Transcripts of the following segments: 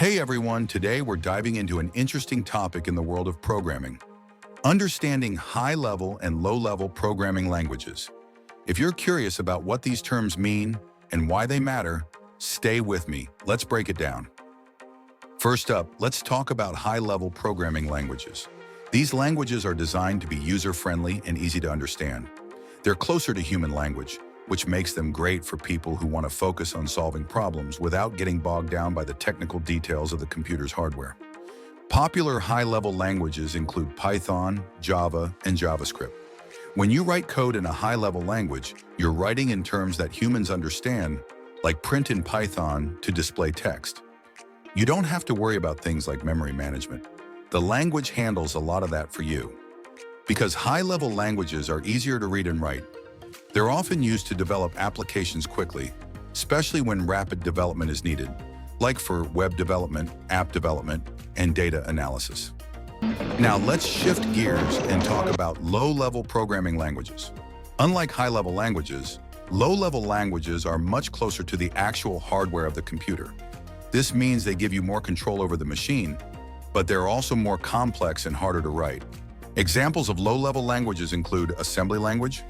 Hey everyone, today we're diving into an interesting topic in the world of programming. Understanding high-level and low-level programming languages. If you're curious about what these terms mean and why they matter, stay with me. Let's break it down. First up, let's talk about high-level programming languages. These languages are designed to be user-friendly and easy to understand. They're closer to human language, which makes them great for people who want to focus on solving problems without getting bogged down by the technical details of the computer's hardware. Popular high-level languages include Python, Java, and JavaScript. When you write code in a high-level language, you're writing in terms that humans understand, like print in Python to display text. You don't have to worry about things like memory management. The language handles a lot of that for you. Because high-level languages are easier to read and write, they're often used to develop applications quickly, especially when rapid development is needed, like for web development, app development, and data analysis. Now let's shift gears and talk about low-level programming languages. Unlike high-level languages, low-level languages are much closer to the actual hardware of the computer. This means they give you more control over the machine, but they're also more complex and harder to write. Examples of low-level languages include assembly language,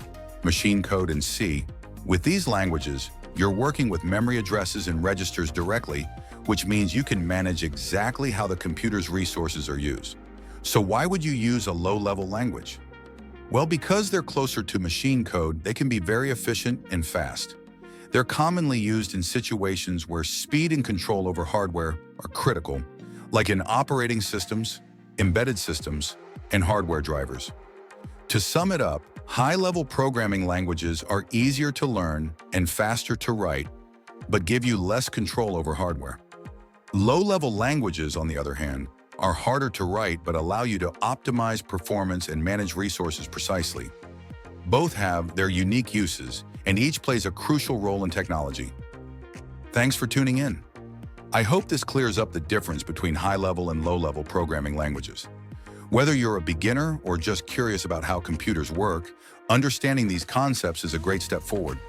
machine code, and C. With these languages, you're working with memory addresses and registers directly, which means you can manage exactly how the computer's resources are used. So why would you use a low-level language? Well, because they're closer to machine code, they can be very efficient and fast. They're commonly used in situations where speed and control over hardware are critical, like in operating systems, embedded systems, and hardware drivers. To sum it up, high-level programming languages are easier to learn and faster to write, but give you less control over hardware. Low-level languages, on the other hand, are harder to write but allow you to optimize performance and manage resources precisely. Both have their unique uses, and each plays a crucial role in technology. Thanks for tuning in. I hope this clears up the difference between high-level and low-level programming languages. Whether you're a beginner or just curious about how computers work, understanding these concepts is a great step forward.